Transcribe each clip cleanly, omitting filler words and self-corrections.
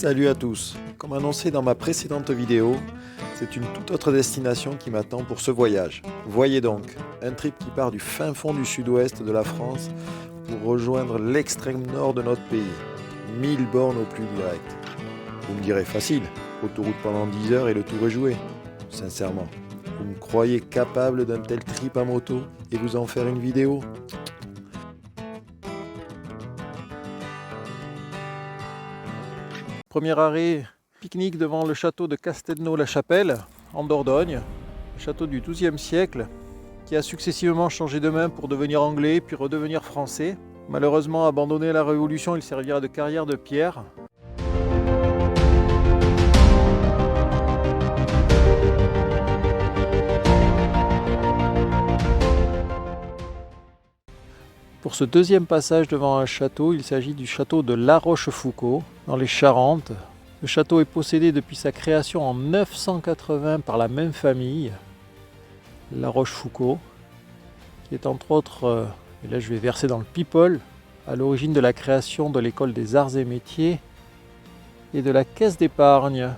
Salut à tous. Comme annoncé dans ma précédente vidéo, c'est une toute autre destination qui m'attend pour ce voyage. Voyez donc, un trip qui part du fin fond du sud-ouest de la France pour rejoindre l'extrême nord de notre pays. 1000 bornes au plus direct. Vous me direz facile, autoroute pendant 10 heures et le tour est joué. Sincèrement, vous me croyez capable d'un tel trip à moto et vous en faire une vidéo ? Premier arrêt, pique-nique devant le château de Castelnau-la-Chapelle, en Dordogne. Le château du XIIe siècle, qui a successivement changé de main pour devenir anglais, puis redevenir français. Malheureusement abandonné à la Révolution, il servira de carrière de pierre. Pour ce deuxième passage devant un château, il s'agit du château de La Rochefoucauld, dans les Charentes. Le château est possédé depuis sa création en 980 par la même famille, La Rochefoucauld, qui est entre autres, et là je vais verser dans le people, à l'origine de la création de l'école des arts et métiers et de la caisse d'épargne.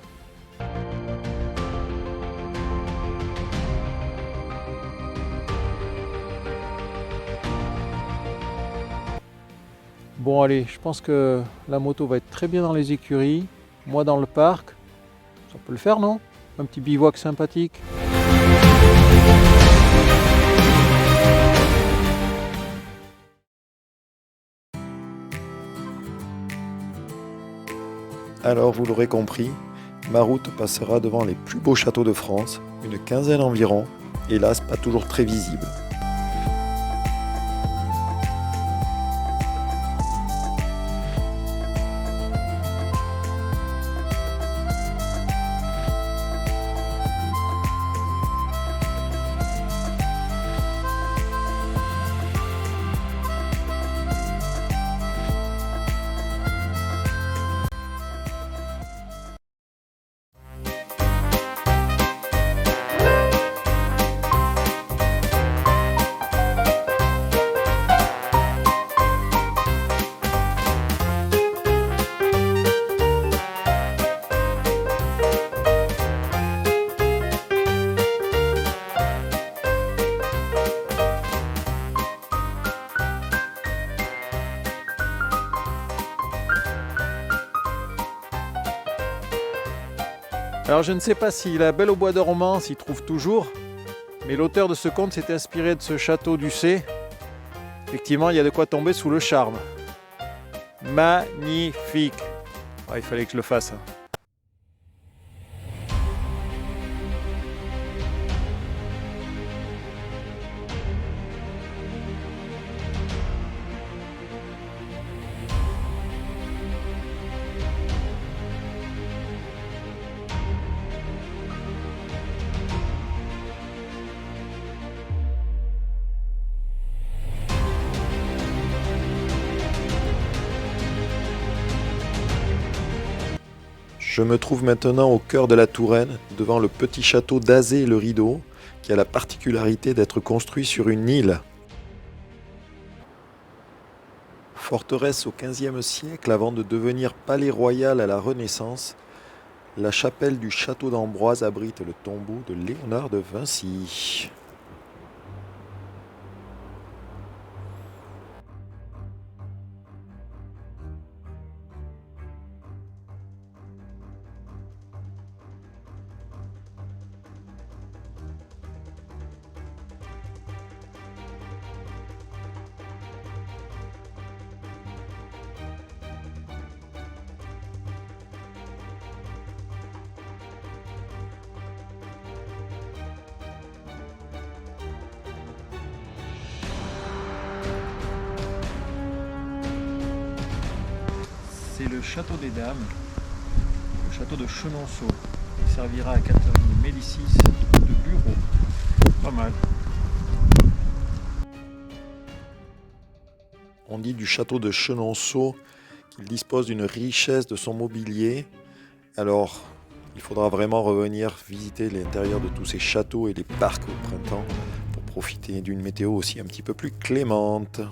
Bon allez, je pense que la moto va être très bien dans les écuries, moi dans le parc, ça peut le faire non? Un petit bivouac sympathique. Alors vous l'aurez compris, ma route passera devant les plus beaux châteaux de France, une quinzaine environ, hélas pas toujours très visibles. Alors je ne sais pas si la Belle au bois dormant s'y trouve toujours, mais l'auteur de ce conte s'est inspiré de ce château d'Ussé. Effectivement, il y a de quoi tomber sous le charme. Magnifique. Il fallait que je le fasse. Je me trouve maintenant au cœur de la Touraine, devant le petit château d'Azay-le-Rideau, qui a la particularité d'être construit sur une île. Forteresse au XVe siècle avant de devenir palais royal à la Renaissance, la chapelle du château d'Ambroise abrite le tombeau de Léonard de Vinci. C'est le château des Dames, le château de Chenonceau, qui servira à Catherine Médicis de bureau. Pas mal. On dit du château de Chenonceau qu'il dispose d'une richesse de son mobilier. Alors, il faudra vraiment revenir visiter l'intérieur de tous ces châteaux et les parcs au printemps pour profiter d'une météo aussi un petit peu plus clémente.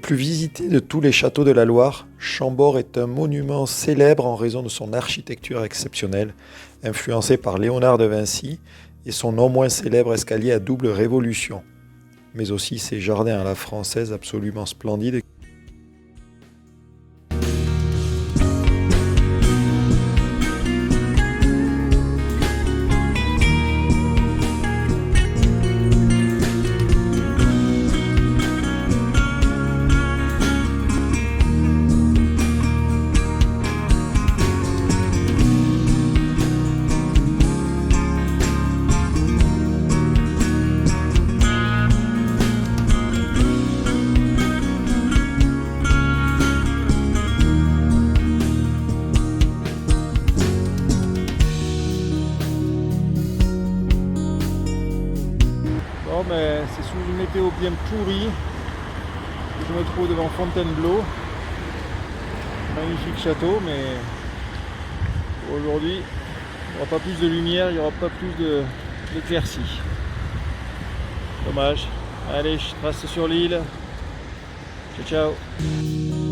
plus visité de tous les châteaux de la Loire, Chambord est un monument célèbre en raison de son architecture exceptionnelle, influencée par Léonard de Vinci et son non moins célèbre escalier à double révolution, mais aussi ses jardins à la française absolument splendides. Bon, ben, c'est sous une météo bien pourrie que je me trouve devant Fontainebleau. Magnifique château, mais aujourd'hui, il n'y aura pas plus de lumière, il n'y aura pas plus d'éclaircie. Dommage. Allez, je trace sur l'île. Ciao, ciao.